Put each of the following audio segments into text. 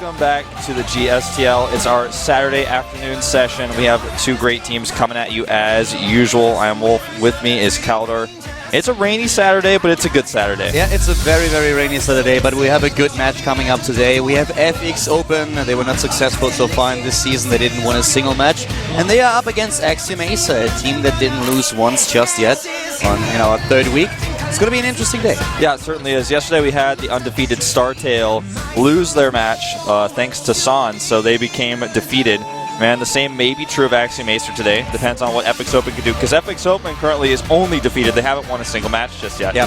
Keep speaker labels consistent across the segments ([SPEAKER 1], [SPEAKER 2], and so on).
[SPEAKER 1] Welcome back to the GSTL. It's our Saturday afternoon session. We have two great teams coming at you as usual. I am Wolf. With me is Kaldor. It's a rainy Saturday, but it's a good Saturday.
[SPEAKER 2] Yeah, it's a very, very rainy Saturday, but we have a good match coming up today. We have FXOpen. They were not successful so far in this season. They didn't win a single match. And they are up against Axiom-Acer, a team that didn't lose once just yet on our third week. It's going to be an interesting day.
[SPEAKER 1] Yeah, it certainly is. Yesterday we had the undefeated Startail lose their match thanks to San, so they became defeated. Man, the same may be true of Axiom-Acer today. Depends on what FXOpen can do, because FXOpen currently is only defeated. They haven't won a single match just yet.
[SPEAKER 2] Yeah.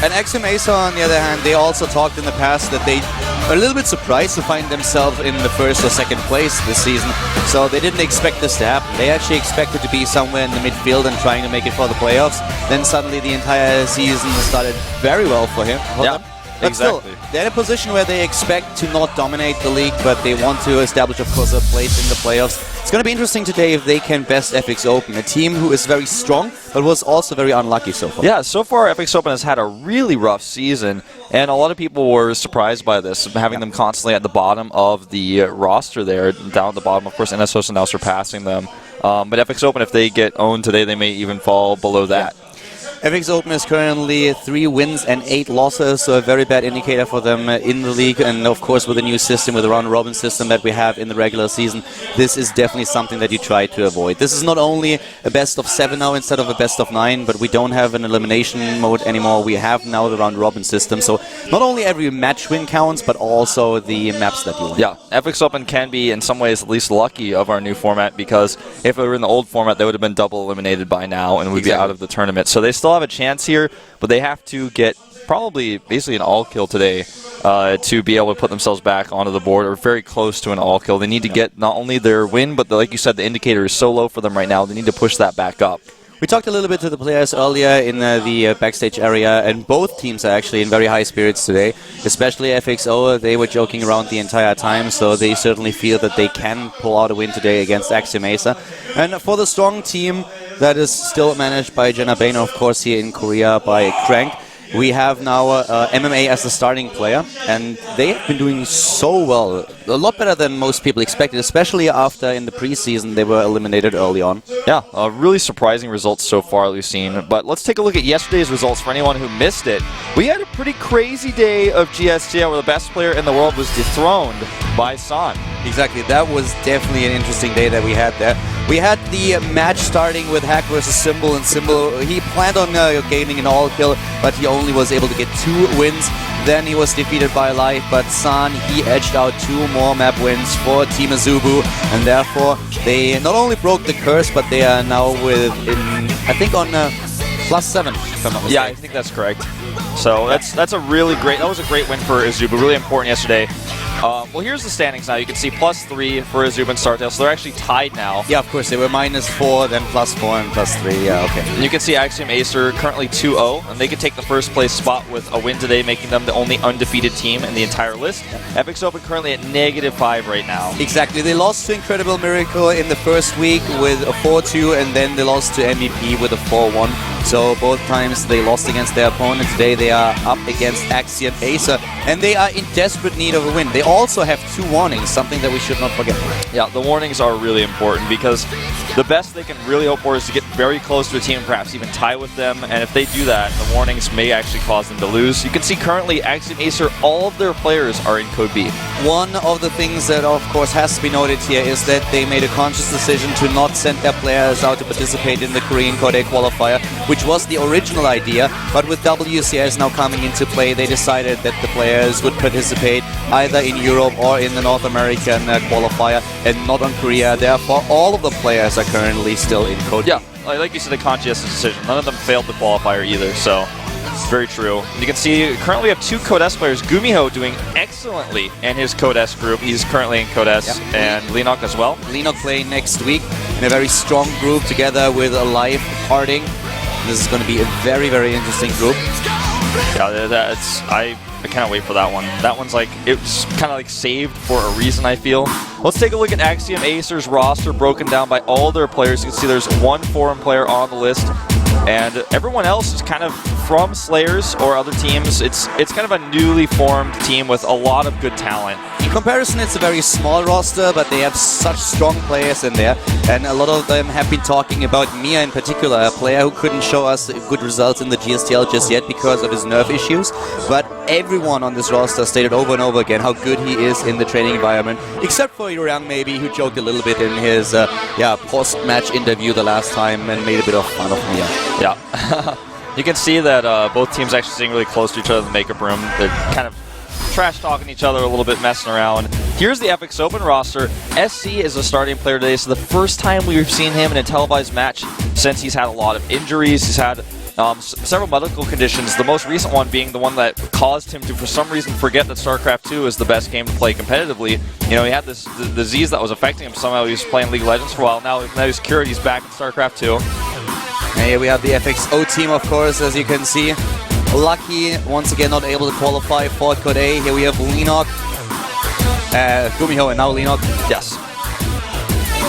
[SPEAKER 2] And Axiom-Acer, on the other hand, they also talked in the past that they are a little bit surprised to find themselves in the first or second place this season. So they didn't expect this to happen. They actually expected to be somewhere in the midfield and trying to make it for the playoffs. Then suddenly the entire season started very well for him.
[SPEAKER 1] Yeah.
[SPEAKER 2] But
[SPEAKER 1] exactly.
[SPEAKER 2] Still, they're in a position where they expect to not dominate the league, but they want to establish, of course, a place in the playoffs. It's going to be interesting today if they can best FXOpen, a team who is very strong, but was also very unlucky so far.
[SPEAKER 1] Yeah, so far FXOpen has had a really rough season, and a lot of people were surprised by this, having them constantly at the bottom of the roster there, down at the bottom. Of course, NSOS now surpassing them. But FXOpen, if they get owned today, they may even fall below that.
[SPEAKER 2] Yeah. FXOpen is currently 3 wins and 8 losses, so a very bad indicator for them in the league. And of course, with the new system, with the round-robin system that we have in the regular season, this is definitely something that you try to avoid. This is not only a best-of-7 now instead of a best-of-9, but we don't have an elimination mode anymore. We have now the round-robin system, so not only every match win counts, but also the maps that you win.
[SPEAKER 1] Yeah, FXOpen can be, in some ways, at least lucky of our new format, because if it were in the old format, they would have been double eliminated by now and would be out of the tournament. So they still have a chance here, but they have to get probably basically an all-kill today to be able to put themselves back onto the board, or very close to an all-kill. They need to get not only their win, but like you said, the indicator is so low for them right now, they need to push that back up.
[SPEAKER 2] We talked a little bit to the players earlier in the backstage area, and both teams are actually in very high spirits today, especially FXO. They were joking around the entire time, so they certainly feel that they can pull out a win today against Axiom-Acer. And for the strong team that is still managed by Jenna Bainer, of course, here in Korea by Crank, we have now MMA as the starting player, and they have been doing so well, a lot better than most people expected, especially after in the preseason they were eliminated early on.
[SPEAKER 1] Yeah, really surprising results so far that we've seen. But let's take a look at yesterday's results for anyone who missed it. We had a pretty crazy day of GSTL where the best player in the world was dethroned by San.
[SPEAKER 2] Exactly, that was definitely an interesting day that we had there. We had the match starting with Hack versus Symbol, and Symbol, he planned on gaining an all-kill, but he only was able to get 2 wins. Then he was defeated by Life, but San, he edged out 2 more map wins for Team Azubu, and therefore they not only broke the curse, but they are now I think on +7, if I'm not mistaken.
[SPEAKER 1] Yeah, I think that's correct. So that was a great win for Azubu, really important yesterday. Well, here's the standings now. You can see +3 for Azubu and Startail, so they're actually tied now.
[SPEAKER 2] Yeah, of course. They were -4, then +4, and +3. Yeah, okay.
[SPEAKER 1] And you can see Axiom-Acer currently 2-0, and they could take the first place spot with a win today, making them the only undefeated team in the entire list. FXOpen currently at -5 right now.
[SPEAKER 2] Exactly. They lost to Incredible Miracle in the first week with a 4-2, and then they lost to MVP with a 4-1. So both times they lost against their opponent. Today they are up against Axiom-Acer, and they are in desperate need of a win. They also have 2 warnings, something that we should not forget.
[SPEAKER 1] Yeah, the warnings are really important, because the best they can really hope for is to get very close to a team and perhaps even tie with them, and if they do that, the warnings may actually cause them to lose. You can see currently Axiom-Acer, all of their players are in Code B.
[SPEAKER 2] One of the things that of course has to be noted here is that they made a conscious decision to not send their players out to participate in the Korean Code A qualifier, which was the original idea, but with WCS now coming into play, they decided that the players would participate either in Europe or in the North American qualifier and not on Korea. Therefore, all of the players are currently still in Code B.
[SPEAKER 1] Yeah, like you said, a conscious decision. None of them failed the qualifier either, so very true. You can see currently we have 2 Code S players. Gumiho doing excellently in his Code S group. He's currently in Code S, and Lenok as well.
[SPEAKER 2] Lenok playing next week in a very strong group together with a Live parting. This is going to be a very, very interesting group.
[SPEAKER 1] Yeah, I cannot wait for that one. That one's like, it's kind of like saved for a reason, I feel. Let's take a look at Axiom-Acer's roster broken down by all their players. You can see there's 1 foreign player on the list. And everyone else is kind of from Slayers or other teams. It's kind of a newly formed team with a lot of good talent.
[SPEAKER 2] In comparison, it's a very small roster, but they have such strong players in there. And a lot of them have been talking about Mia in particular, a player who couldn't show us good results in the GSTL just yet because of his nerve issues. But everyone on this roster stated over and over again how good he is in the training environment, except for Young maybe, who joked a little bit in his post-match interview the last time and made a bit of fun of Mia.
[SPEAKER 1] Yeah. You can see that both teams actually sitting really close to each other in the makeup room. They're kind of trash-talking each other a little bit, messing around. Here's the FXOpen roster. SC is a starting player today, so the first time we've seen him in a televised match since he's had a lot of injuries. He's had several medical conditions, the most recent one being the one that caused him to, for some reason, forget that StarCraft 2 is the best game to play competitively. You know, he had this disease that was affecting him somehow. He was playing League of Legends for a while. Now he's cured. He's back in StarCraft 2.
[SPEAKER 2] And here we have the FXO team, of course, as you can see. Lucky, once again, not able to qualify for Code A. Here we have Lenok, Gumiho, and now Lenok.
[SPEAKER 1] Yes.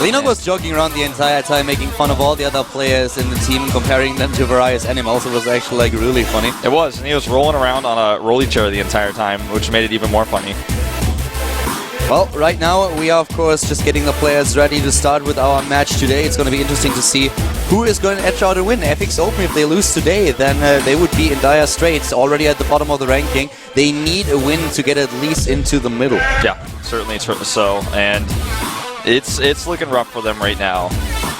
[SPEAKER 2] Lenok was joking around the entire time, making fun of all the other players in the team, comparing them to various animals. It was actually like really funny.
[SPEAKER 1] It was, and he was rolling around on a rolly chair the entire time, which made it even more funny.
[SPEAKER 2] Well, right now we are, of course, just getting the players ready to start with our match today. It's going to be interesting to see who is going to edge out a win. FXOpen, if they lose today, then they would be in dire straits, already at the bottom of the ranking. They need a win to get at least into the middle.
[SPEAKER 1] Yeah, certainly so. And it's looking rough for them right now.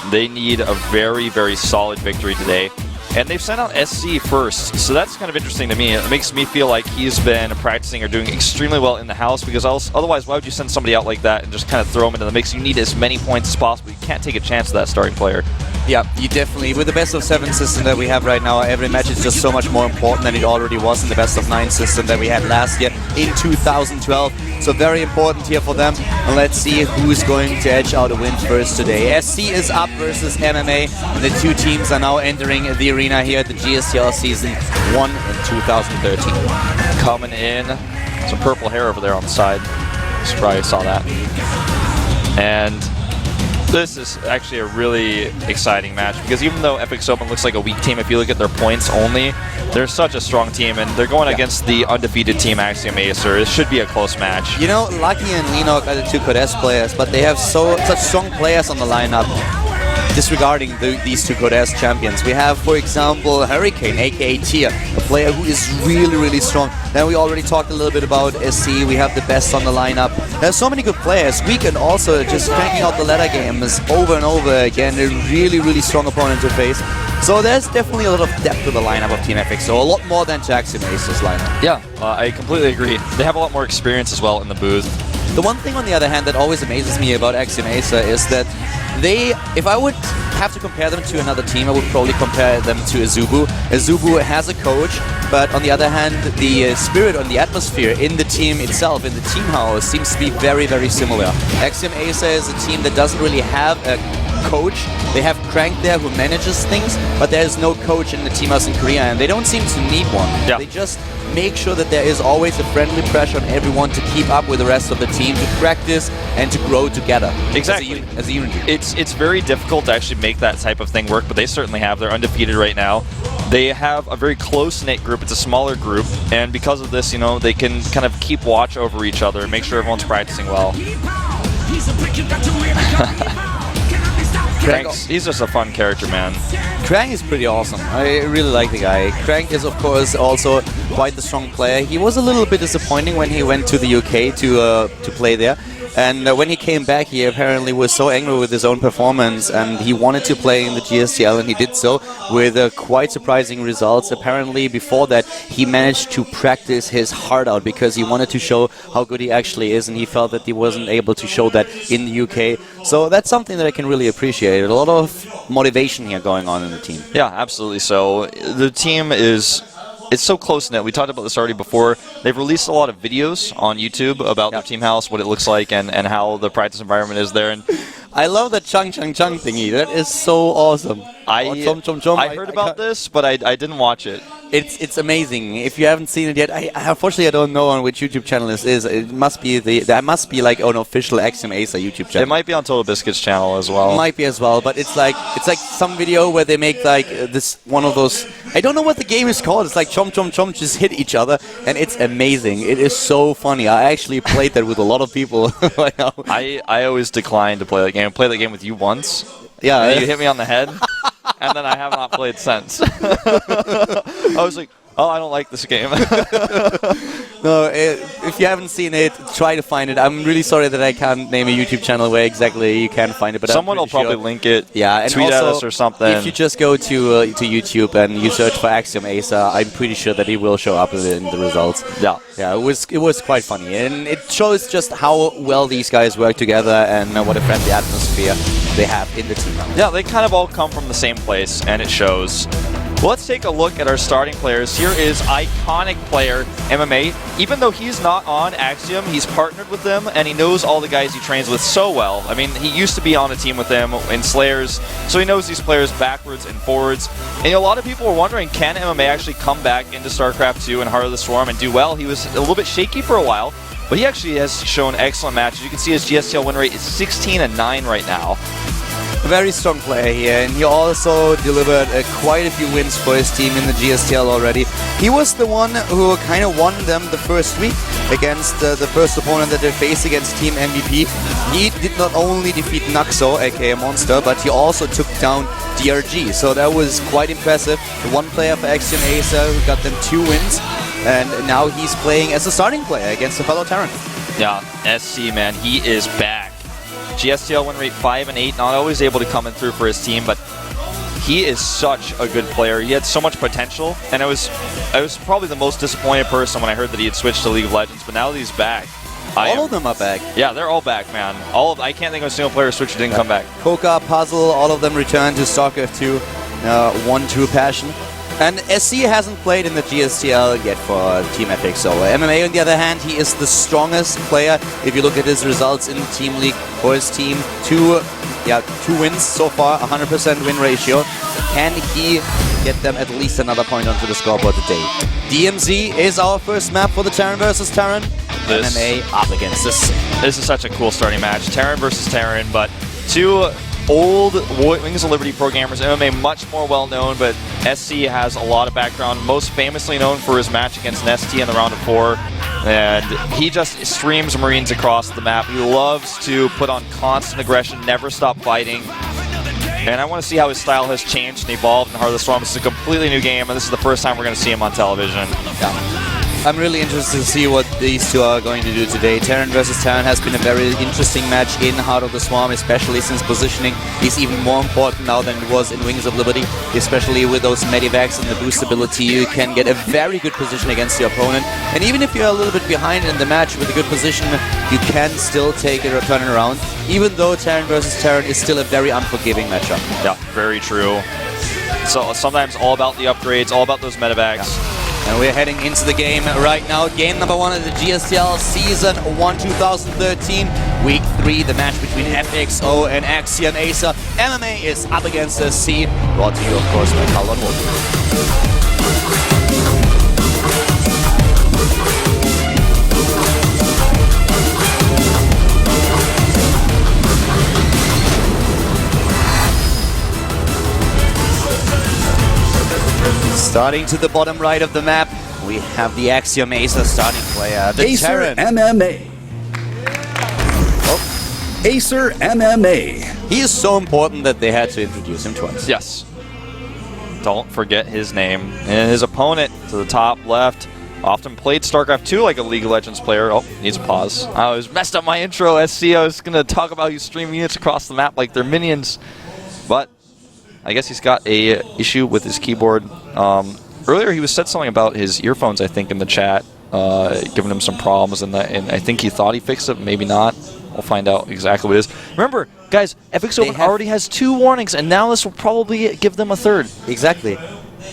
[SPEAKER 1] They need a very, very solid victory today. And they've sent out SC first, so that's kind of interesting to me. It makes me feel like he's been practicing or doing extremely well in the house, because otherwise, why would you send somebody out like that and just kind of throw him into the mix? You need as many points as possible. You can't take a chance with that starting player.
[SPEAKER 2] Yeah, you definitely. With the best-of-7 system that we have right now, every match is just so much more important than it already was in the best-of-9 system that we had last year in 2012. So very important here for them. And let's see who's going to edge out a win first today. SC is up versus MMA, and the two teams are now entering the arena here at the GSTL Season 1 in 2013.
[SPEAKER 1] Coming in, some purple hair over there on the side. You probably saw that. And this is actually a really exciting match, because even though FXOpen looks like a weak team, if you look at their points only, they're such a strong team, and they're going against the undefeated team Axiom-Acer. It should be a close match.
[SPEAKER 2] You know, Lucky and Lenok are the two Code S players, but they have such strong players on the lineup. Disregarding these two Code S champions, we have, for example, Hurricane, aka Tia, a player who is really, really strong. Then we already talked a little bit about SC. We have the best on the lineup. There's so many good players. We can also just cranking out the ladder games over and over again. A really, really strong opponent to face. So there's definitely a lot of depth to the lineup of Team FXO, a lot more than Axiom-Acer's lineup.
[SPEAKER 1] Yeah, I completely agree. They have a lot more experience as well in the booth.
[SPEAKER 2] The one thing, on the other hand, that always amazes me about Axiom-Acer is that if I would have to compare them to another team, I would probably compare them to Azubu. Azubu has a coach, but on the other hand, the spirit and the atmosphere in the team itself, in the team house, seems to be very, very similar. Axiom-Acer is a team that doesn't really have a coach. They have Crank there who manages things, but there is no coach in the team house in Korea, and they don't seem to need one.
[SPEAKER 1] Yeah.
[SPEAKER 2] They just make sure that there is always a friendly pressure on everyone to keep up with the rest of the team, to practice and to grow together.
[SPEAKER 1] Exactly.
[SPEAKER 2] As a unity.
[SPEAKER 1] It's very difficult to actually make that type of thing work, but they certainly have. They're undefeated right now. They have a very close-knit group. It's a smaller group, and because of this, you know, they can kind of keep watch over each other and make sure everyone's practicing well. He's just a fun character, man.
[SPEAKER 2] Krang is pretty awesome. I really like the guy. Krang is, of course, also quite the strong player. He was a little bit disappointing when he went to the UK to play there. And when he came back, he apparently was so angry with his own performance, and he wanted to play in the GSTL, and he did so with quite surprising results. Apparently, before that, he managed to practice his heart out because he wanted to show how good he actually is, and he felt that he wasn't able to show that in the UK. So that's something that I can really appreciate. A lot of motivation here going on in the team.
[SPEAKER 1] Yeah, absolutely. So the team is... It's so close-knit. We talked about this already before. They've released a lot of videos on YouTube about their team house, what it looks like, and how the practice environment is there. And
[SPEAKER 2] I love the chung thingy. That is so awesome.
[SPEAKER 1] I heard about this, but I didn't watch it.
[SPEAKER 2] It's amazing. If you haven't seen it yet, unfortunately I don't know on which YouTube channel this is. It must be that must be like an official Axiom-Acer YouTube channel.
[SPEAKER 1] It might be on Total Biscuit's channel as well.
[SPEAKER 2] It might be as well, but it's like some video where they make like this one of those. I don't know what the game is called. It's like chomp chomp chomp, just hit each other, and it's amazing. It is so funny. I actually played that with a lot of people right now.
[SPEAKER 1] I always decline to play that game. I played that game with you once.
[SPEAKER 2] Yeah,
[SPEAKER 1] and you hit me on the head, and then I have not played since. I was like, oh, I don't like this game.
[SPEAKER 2] No, if you haven't seen it, try to find it. I'm really sorry that I can't name a YouTube channel where exactly you can find it, but
[SPEAKER 1] someone will probably link it.
[SPEAKER 2] Yeah, and
[SPEAKER 1] tweet
[SPEAKER 2] also,
[SPEAKER 1] at us or something.
[SPEAKER 2] If you just go to YouTube and you search for Axiom-Acer, I'm pretty sure that it will show up in the results.
[SPEAKER 1] Yeah,
[SPEAKER 2] yeah, it was quite funny, and it shows just how well these guys work together and what a friendly atmosphere they have in the team.
[SPEAKER 1] Yeah, they kind of all come from the same place, and it shows. Well, let's take a look at our starting players. Here is iconic player MMA. Even though he's not on Axiom, he's partnered with them, and he knows all the guys he trains with so well. I mean, he used to be on a team with them in Slayers, so he knows these players backwards and forwards. And a lot of people were wondering, can MMA actually come back into StarCraft 2 and Heart of the Swarm and do well? He was a little bit shaky for a while, but he actually has shown excellent matches. You can see his GSTL win rate is 16-9 right now.
[SPEAKER 2] A very strong player here, and he also delivered quite a few wins for his team in the GSTL already. He was the one who kind of won them the first week against the first opponent that they faced against Team MVP. He did not only defeat Naxo, aka Monster, but he also took down DRG, so that was quite impressive. The one player for Axiom-Acer who got them 2 wins, and now he's playing as a starting player against a fellow Terran.
[SPEAKER 1] Yeah, SC, man, he is back. GSTL win rate 5-8, not always able to come in through for his team, but he is such a good player. He had so much potential, and I was probably the most disappointed person when I heard that he had switched to League of Legends, but now that he's back.
[SPEAKER 2] All of them are back.
[SPEAKER 1] Yeah, they're all back, man. I can't think of a single player switch who didn't come back.
[SPEAKER 2] Koka, Puzzle, all of them returned to StarCraft 2. One true passion. And SC hasn't played in the GSTL yet for Team FXO. MMA, on the other hand, he is the strongest player. If you look at his results in the Team League for his team, 2 wins so far, 100% win ratio. Can he get them at least another point onto the scoreboard today? DMZ is our first map for the Terran versus Terran. MMA up against this.
[SPEAKER 1] This is such a cool starting match. Terran versus Terran, but 2 old Wings of Liberty programmers. MMA much more well known, but SC has a lot of background, most famously known for his match against an ST in the round of 4. And he just streams Marines across the map. He loves to put on constant aggression, never stop fighting. And I want to see how his style has changed and evolved in Heart of the Swarm. This is a completely new game, and this is the first time we're going to see him on television.
[SPEAKER 2] Yeah. I'm really interested to see what these two are going to do today. Terran versus Terran has been a very interesting match in Heart of the Swarm, especially since positioning is even more important now than it was in Wings of Liberty. Especially with those medivacs and the boost ability, you can get a very good position against your opponent. And even if you're a little bit behind in the match with a good position, you can still take it or turn it around, even though Terran versus Terran is still a very unforgiving matchup.
[SPEAKER 1] Yeah, very true. So sometimes all about the upgrades, all about those medivacs.
[SPEAKER 2] Yeah. And we're heading into the game right now. Game number 1 of the GSTL Season 1 2013. Week 3, the match between FXO and Axiom-Acer. MMA is up against SC. Brought to you, of course, by Kalon Wolf. Starting to the bottom right of the map, we have the Axiom-Acer starting player, the
[SPEAKER 3] Acer
[SPEAKER 2] Terran.
[SPEAKER 3] MMA.
[SPEAKER 2] Oh.
[SPEAKER 3] Acer MMA.
[SPEAKER 2] He is so important that they had to introduce him twice.
[SPEAKER 1] Yes. Don't forget his name. And his opponent to the top left often played StarCraft 2 like a League of Legends player. Oh, needs a pause. I was messed up my intro, SC. I was going to talk about you stream units across the map like they're minions. But I guess he's got a issue with his keyboard. Earlier he said something about his earphones, I think, in the chat, giving him some problems, and I think he thought he fixed it, maybe not. We'll find out exactly what it is. Remember, guys, FXOpen already has 2 warnings, and now this will probably give them a 3rd.
[SPEAKER 2] Exactly.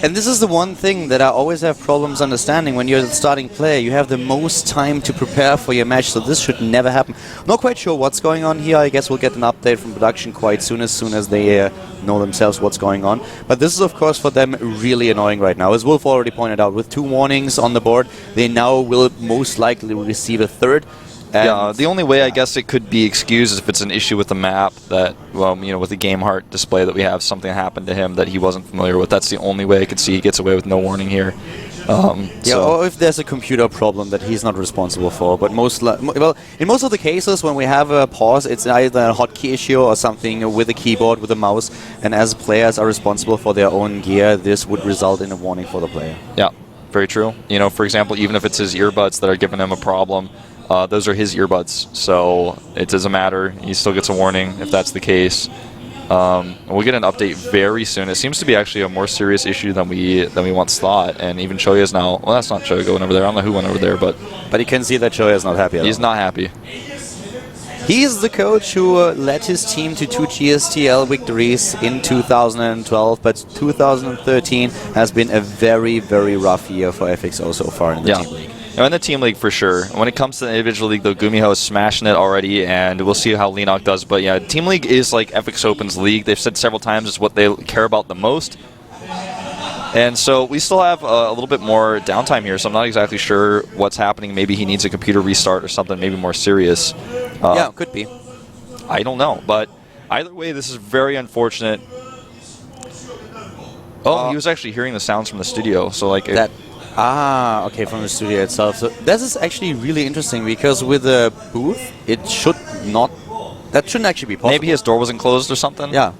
[SPEAKER 2] And this is the one thing that I always have problems understanding. When you're the starting player, you have the most time to prepare for your match, so this should never happen. Not quite sure what's going on here. I guess we'll get an update from production quite soon as they know themselves what's going on. But this is, of course, for them really annoying right now. As Wolf already pointed out, with 2 warnings on the board, they now will most likely receive a third.
[SPEAKER 1] Yeah, the only way I guess it could be excused is if it's an issue with the map that, well, you know, with the game heart display that we have, something happened to him that he wasn't familiar with. That's the only way I could see he gets away with no warning here.
[SPEAKER 2] Yeah, or if there's a computer problem that he's not responsible for. But in most of the cases when we have a pause, it's either a hotkey issue or something with a keyboard, with a mouse. And as players are responsible for their own gear, this would result in a warning for the player.
[SPEAKER 1] Yeah, very true. You know, for example, even if it's his earbuds that are giving him a problem, those are his earbuds, so it doesn't matter. He still gets a warning if that's the case. We'll get an update very soon. It seems to be actually a more serious issue than we once thought, and even Choya is now. Well, that's not Choya going over there. I don't know who went over there, but
[SPEAKER 2] you can see that Choya is not happy at all.
[SPEAKER 1] He's not happy.
[SPEAKER 2] He's the coach who led his team to 2 GSTL victories in 2012, but 2013 has been a very, very rough year for FXO so far in the team league.
[SPEAKER 1] In the team league, for sure. When it comes to the individual league, though, Gumiho is smashing it already, and we'll see how Lenok does. But yeah, team league is like FXOpen's league. They've said several times it's what they care about the most. And so we still have a little bit more downtime here, so I'm not exactly sure what's happening. Maybe he needs a computer restart or something maybe more serious.
[SPEAKER 2] Yeah, could be.
[SPEAKER 1] I don't know, but either way, this is very unfortunate. Oh, he was actually hearing the sounds from the studio, so like...
[SPEAKER 2] okay, from the studio itself. So this is actually really interesting because with the booth, it should not... That shouldn't actually be possible.
[SPEAKER 1] Maybe his door wasn't closed or something?
[SPEAKER 2] Yeah.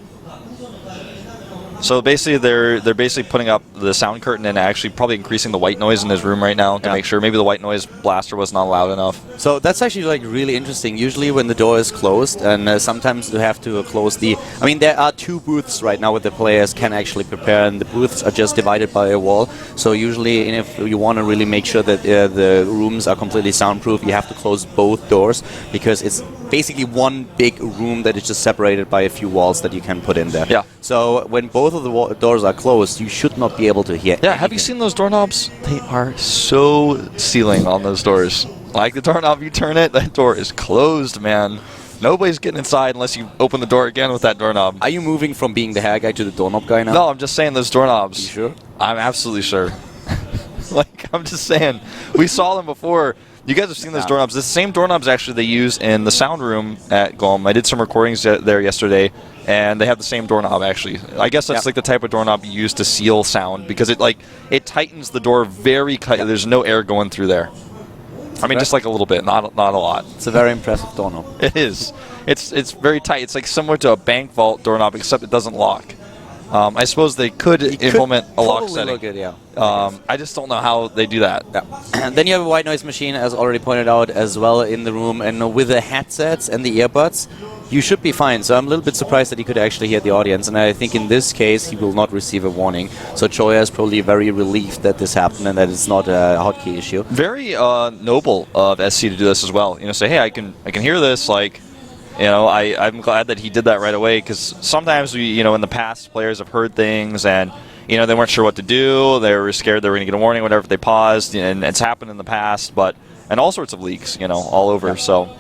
[SPEAKER 1] So basically, they're basically putting up the sound curtain and actually probably increasing the white noise in his room right now to make sure maybe the white noise blaster was not loud enough.
[SPEAKER 2] So that's actually like really interesting. Usually when the door is closed, and sometimes you have to close the... I mean, there are 2 booths right now where the players can actually prepare, and the booths are just divided by a wall. So usually, if you want to really make sure that the rooms are completely soundproof, you have to close both doors because it's basically one big room that is just separated by a few walls that you can put in there.
[SPEAKER 1] Yeah.
[SPEAKER 2] So when both of the doors are closed, you should not be able to hear anything.
[SPEAKER 1] Have you seen those doorknobs? They are so sealing on those doors. Like the doorknob, you turn it, that door is closed, man. Nobody's getting inside unless you open the door again with that doorknob.
[SPEAKER 2] Are you moving from being the hair guy to the doorknob guy now?
[SPEAKER 1] No, I'm just saying those doorknobs.
[SPEAKER 2] You sure?
[SPEAKER 1] I'm absolutely sure. Like, I'm just saying. We saw them before. You guys have seen those doorknobs. The same doorknobs actually they use in the sound room at GOM. I did some recordings there yesterday, and they have the same doorknob actually. I guess that's like the type of doorknob you use to seal sound because it tightens the door very There's no air going through there. I mean, just like a little bit, not a lot.
[SPEAKER 2] It's a very impressive doorknob.
[SPEAKER 1] It is. It's very tight. It's like similar to a bank vault doorknob, except it doesn't lock. I suppose they could implement a lock setting.
[SPEAKER 2] Good, yeah.
[SPEAKER 1] I just don't know how they do that.
[SPEAKER 2] Yeah. And then you have a white noise machine, as already pointed out, as well in the room. And with the headsets and the earbuds, you should be fine. So I'm a little bit surprised that he could actually hear the audience. And I think in this case, he will not receive a warning. So Choya is probably very relieved that this happened and that it's not a hotkey issue. Very
[SPEAKER 1] noble of SC to do this as well. You know, say, hey, I can hear this, like... You know, I'm glad that he did that right away because sometimes in the past, players have heard things and, they weren't sure what to do. They were scared they were going to get a warning, whatever. They paused, and it's happened in the past, and all sorts of leaks, all over. Yeah. So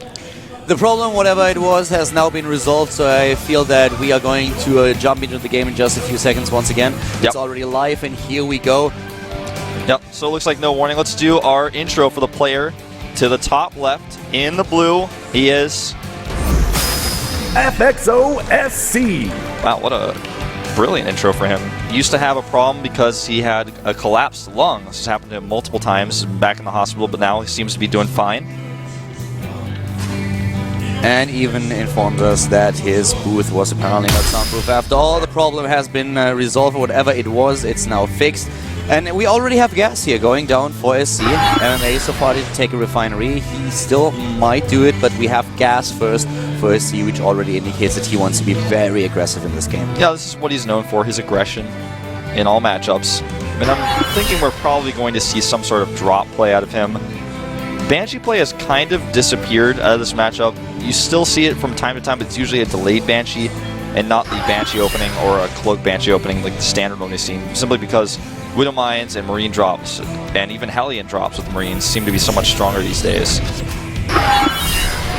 [SPEAKER 2] the problem, whatever it was, has now been resolved. So I feel that we are going to jump into the game in just a few seconds once again. Yep. It's already live, and here we go.
[SPEAKER 1] Yep. So it looks like no warning. Let's do our intro for the player to the top left in the blue. He is
[SPEAKER 3] FXOSC.
[SPEAKER 1] Wow, what a brilliant intro for him. He used to have a problem because he had a collapsed lung. This has happened to him multiple times back in the hospital, but now he seems to be doing fine.
[SPEAKER 2] And even informed us that his booth was apparently not soundproof. After all, the problem has been resolved. Whatever it was, it's now fixed. And we already have gas here going down for SC. MMA so far didn't take a refinery. He still might do it, but we have gas first for SC, which already indicates that he wants to be very aggressive in this game.
[SPEAKER 1] Yeah, this is what he's known for, his aggression in all matchups. I mean, I'm thinking we're probably going to see some sort of drop play out of him. Banshee play has kind of disappeared out of this matchup. You still see it from time to time, but it's usually a delayed Banshee. and not the Banshee opening or a Cloak Banshee opening like the standard one we've seen, simply because Widow Mines and Marine drops, and even Hellion drops with Marines seem to be so much stronger these days.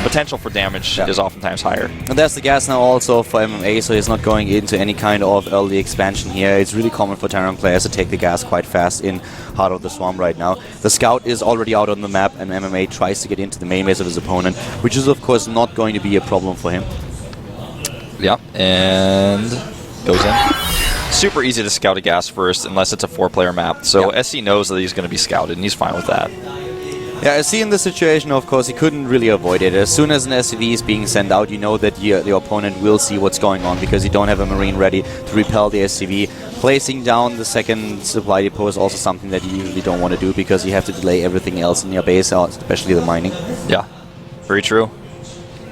[SPEAKER 1] Potential for damage is oftentimes higher.
[SPEAKER 2] And there's the gas now also for MMA, so he's not going into any kind of early expansion here. It's really common for Terran players to take the gas quite fast in Heart of the Swarm right now. The Scout is already out on the map, and MMA tries to get into the main base of his opponent, which is of course not going to be a problem for him.
[SPEAKER 1] Yeah, and goes in. Super easy to scout a gas first unless it's a 4-player map, so SC knows that he's going to be scouted, and he's fine with that.
[SPEAKER 2] Yeah, SC in this situation, of course, he couldn't really avoid it. As soon as an SCV is being sent out, you know that the opponent will see what's going on because you don't have a Marine ready to repel the SCV. Placing down the second supply depot is also something that you usually don't want to do because you have to delay everything else in your base, especially the mining.
[SPEAKER 1] Yeah, very true.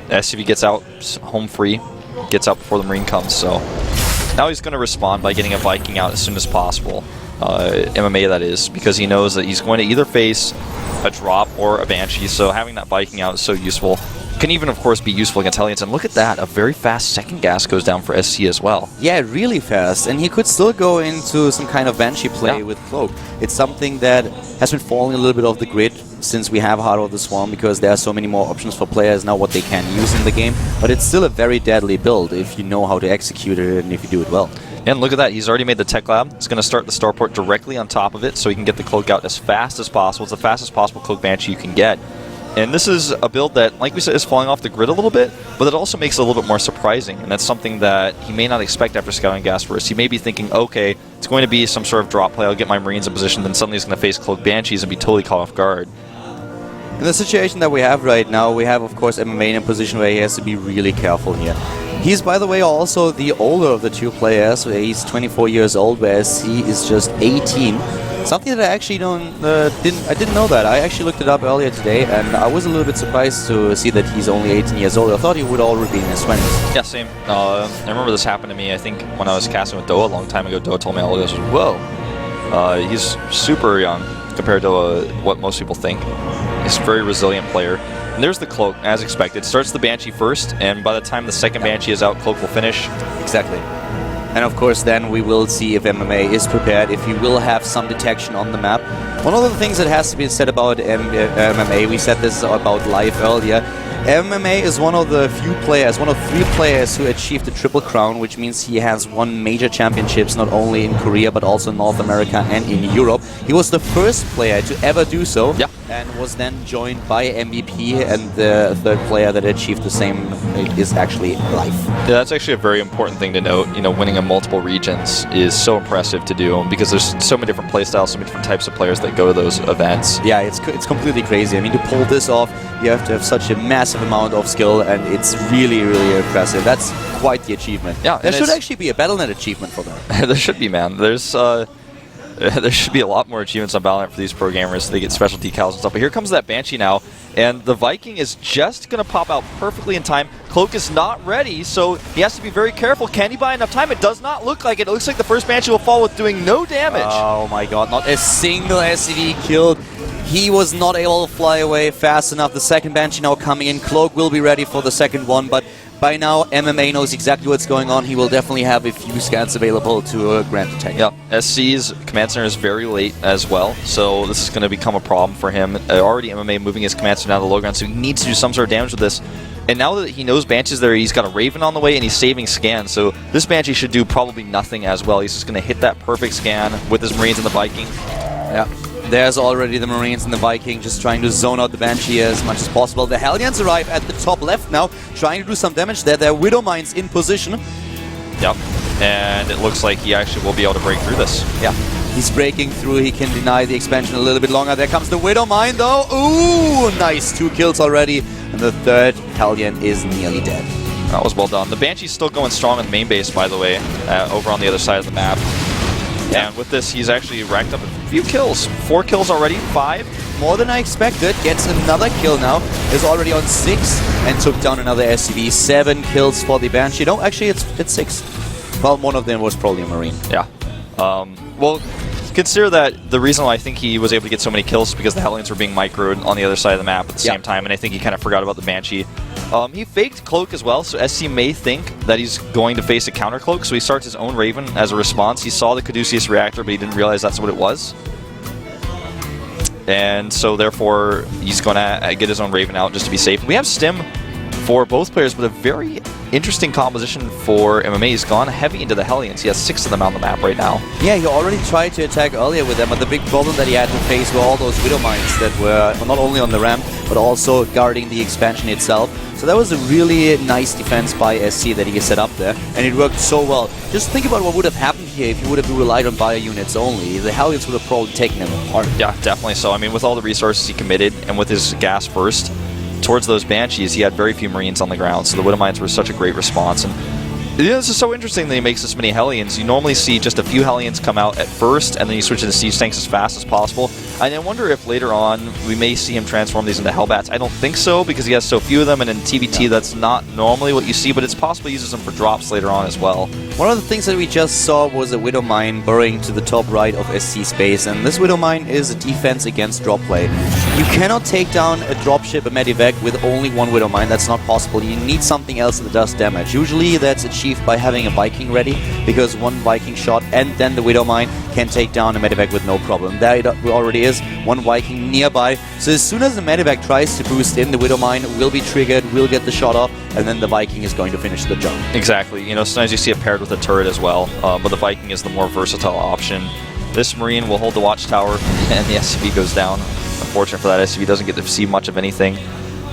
[SPEAKER 1] The SCV gets out home free, gets out before the Marine comes, so now he's going to respond by getting a Viking out as soon as possible. MMA, that is, because he knows that he's going to either face a drop or a Banshee, so having that Viking out is so useful. Can even, of course, be useful against Hellions, and look at that, a very fast second gas goes down for SC as well.
[SPEAKER 2] Yeah, really fast, and he could still go into some kind of Banshee play with Cloak. It's something that has been falling a little bit off the grid since we have Heart of the Swarm, because there are so many more options for players now what they can use in the game, but it's still a very deadly build if you know how to execute it and if you do it well.
[SPEAKER 1] And look at that, he's already made the tech lab. He's going to start the starport directly on top of it so he can get the Cloak out as fast as possible. It's the fastest possible Cloak Banshee you can get. And this is a build that, like we said, is falling off the grid a little bit, but it also makes it a little bit more surprising. And that's something that he may not expect after scouting gas first. He may be thinking, okay, it's going to be some sort of drop play, I'll get my Marines in position, then suddenly he's going to face Cloak Banshees and be totally caught off guard.
[SPEAKER 2] In the situation that we have right now, we have, of course, MMA in a position where he has to be really careful here. He's, by the way, also the older of the two players. He's 24 years old, whereas he is just 18. Something that I actually didn't know that. I actually looked it up earlier today, and I was a little bit surprised to see that he's only 18 years old. I thought he would already be in his 20s.
[SPEAKER 1] Yeah, same. I remember this happened to me, I think, when I was casting with Doa a long time ago. Doa told me all this. Whoa. He's super young compared to what most people think. He's a very resilient player. And there's the Cloak, as expected. Starts the Banshee first, and by the time the second Banshee is out, Cloak will finish.
[SPEAKER 2] Exactly. And of course then we will see if MMA is prepared, if he will have some detection on the map. One of the things that has to be said about MMA, we said this about live earlier, MMA is one of the few players, one of 3 players who achieved the Triple Crown, which means he has won major championships not only in Korea but also in North America and in Europe. He was the first player to ever do so, and was then joined by MVP, and the third player that achieved the same is actually Life.
[SPEAKER 1] Yeah, that's actually a very important thing to note. You know, winning in multiple regions is so impressive to do because there's so many different playstyles, so many different types of players that go to those events.
[SPEAKER 2] Yeah, it's completely crazy. I mean, to pull this off, you have to have such a massive amount of skill, and it's really, really impressive. That's quite the achievement.
[SPEAKER 1] Yeah,
[SPEAKER 2] there should actually be a Battle.net achievement for that.
[SPEAKER 1] There should be, man. There should be a lot more achievements on Battle.net for these pro gamers. So they get special decals and stuff. But here comes that Banshee now, and the Viking is just going to pop out perfectly in time. Cloak is not ready, so he has to be very careful. Can he buy enough time? It does not look like it. It looks like the first Banshee will fall with doing no damage.
[SPEAKER 2] Oh my god, not a single SCV killed. He was not able to fly away fast enough. The second Banshee now coming in. Cloak will be ready for the second one, but by now MMA knows exactly what's going on. He will definitely have a few scans available to grant attack.
[SPEAKER 1] Yeah, SC's command center is very late as well, so this is going to become a problem for him. Already MMA moving his command center down to the low ground, so he needs to do some sort of damage with this. And now that he knows Banshee's there, he's got a Raven on the way, and he's saving scans, so this Banshee should do probably nothing as well. He's just going to hit that perfect scan with his Marines and the Viking.
[SPEAKER 2] Yeah. There's already the Marines and the Viking just trying to zone out the Banshee as much as possible. The Hellions arrive at the top left now, trying to do some damage there. Their Widow Mines in position.
[SPEAKER 1] Yep, and it looks like he actually will be able to break through this.
[SPEAKER 2] Yeah, he's breaking through. He can deny the expansion a little bit longer. There comes the Widow Mine though. Ooh, nice. 2 kills already. And the third Hellion is nearly dead.
[SPEAKER 1] That was well done. The Banshee's still going strong in the main base, by the way, over on the other side of the map. Yeah. And with this, he's actually racked up a few kills. 4 kills already, 5.
[SPEAKER 2] More than I expected. Gets another kill now. Is already on 6 and took down another SCV. 7 kills for the Banshee. No, actually, it's 6. Well, one of them was probably a Marine.
[SPEAKER 1] Yeah. Well, consider that the reason why I think he was able to get so many kills is because the Hellions were being microed on the other side of the map at the same time, and I think he kind of forgot about the Banshee. He faked Cloak as well, so SC may think that he's going to face a counter Cloak, so he starts his own Raven as a response. He saw the Caduceus reactor, but he didn't realize that's what it was. And so therefore, he's going to get his own Raven out just to be safe. We have Stim for both players, but a very interesting composition for MMA. He's gone heavy into the Hellions. He has 6 of them on the map right now.
[SPEAKER 2] Yeah, he already tried to attack earlier with them, but the big problem that he had to face were all those Widow Mines that were not only on the ramp, but also guarding the expansion itself. So that was a really nice defense by SC that he set up there, and it worked so well. Just think about what would have happened here if he would have relied on bio units only. The Hellions would have probably taken him apart.
[SPEAKER 1] Yeah, definitely so. I mean, with all the resources he committed, and with his gas first towards those Banshees, he had very few Marines on the ground, so the Widow Mines were such a great response. And yeah, this is so interesting that he makes this many Hellions. You normally see just a few Hellions come out at first, and then you switch into Siege Tanks as fast as possible. And I wonder if later on we may see him transform these into Hellbats. I don't think so, because he has so few of them, and in TBT that's not normally what you see, but it's possible he uses them for drops later on as well.
[SPEAKER 2] One of the things that we just saw was a Widow Mine burrowing to the top right of SC space, and this Widow Mine is a defense against drop play. You cannot take down a dropship, a Medivac, with only one Widow Mine. That's not possible. You need something else that does damage. Usually that's achieved by having a Viking ready, because one Viking shot and then the Widow Mine can take down a Medivac with no problem. There it already is, one Viking nearby. So as soon as the Medivac tries to boost in, the Widow Mine will be triggered, will get the shot off, and then the Viking is going to finish the job.
[SPEAKER 1] Exactly. You know, sometimes you see it paired with a turret as well, but the Viking is the more versatile option. This Marine will hold the Watchtower, and the SCV goes down. Unfortunate for that, SCV doesn't get to see much of anything.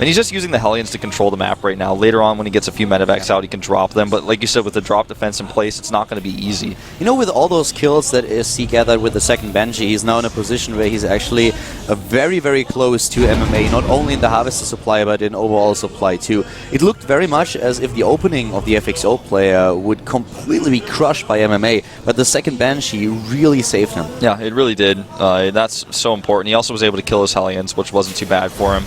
[SPEAKER 1] And he's just using the Hellions to control the map right now. Later on, when he gets a few Medivacs out, he can drop them. But like you said, with the drop defense in place, it's not going to be easy.
[SPEAKER 2] You know, with all those kills that SC gathered with the second Banshee, he's now in a position where he's actually very, very close to MMA, not only in the Harvester supply, but in overall supply too. It looked very much as if the opening of the FXO player would completely be crushed by MMA, but the second Banshee really saved him.
[SPEAKER 1] Yeah, it really did. That's so important. He also was able to kill his Hellions, which wasn't too bad for him.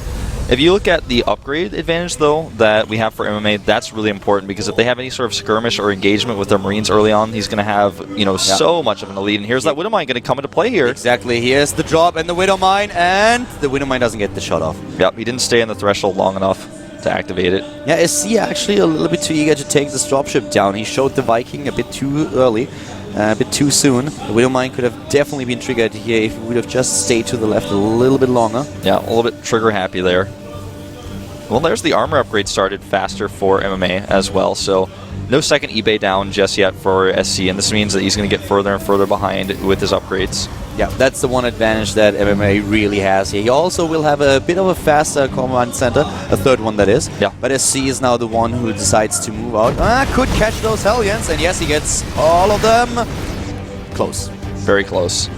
[SPEAKER 1] If you look at the upgrade advantage, though, that we have for MMA, that's really important, because if they have any sort of skirmish or engagement with their Marines early on, he's going to have, you know, so much of an elite. And here's that Widow Mine going to come into play here.
[SPEAKER 2] Exactly. Here's the drop and the Widow Mine, and the Widow Mine doesn't get the shot off.
[SPEAKER 1] Yep, he didn't stay in the threshold long enough to activate it.
[SPEAKER 2] Yeah, SC actually a little bit too eager to take this dropship down. He showed the Viking a bit too early. A bit too soon. The Widow Mine could have definitely been triggered here if he would have just stayed to the left a little bit longer.
[SPEAKER 1] Yeah, a little bit trigger happy there. Well, there's the armor upgrade started faster for MMA as well, so no second eBay down just yet for SC, and this means that he's going to get further and further behind with his upgrades.
[SPEAKER 2] Yeah, that's the one advantage that MMA really has here. He also will have a bit of a faster command center, a third one that is.
[SPEAKER 1] Yeah.
[SPEAKER 2] But SC is now the one who decides to move out. Could catch those Hellions, and yes, he gets all of them. Close.
[SPEAKER 1] Very close.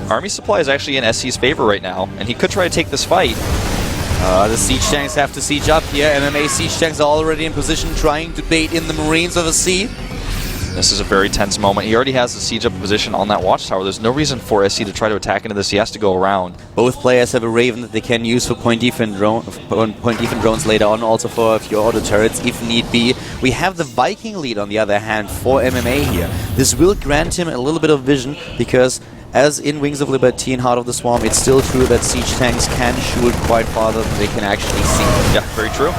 [SPEAKER 1] Army supply is actually in SC's favor right now, and he could try to take this fight.
[SPEAKER 2] The siege tanks have to siege up here. MMA siege tanks are already in position, trying to bait in the Marines of SC.
[SPEAKER 1] This is a very tense moment. He already has the siege up position on that Watchtower. There's no reason for SC to try to attack into this. He has to go around.
[SPEAKER 2] Both players have a Raven that they can use for point defense drones later on, also for a few auto turrets if need be. We have the Viking lead on the other hand for MMA here. This will grant him a little bit of vision, because as in Wings of Liberty and Heart of the Swarm, it's still true that siege tanks can shoot quite farther than they can actually see.
[SPEAKER 1] Yeah, very true.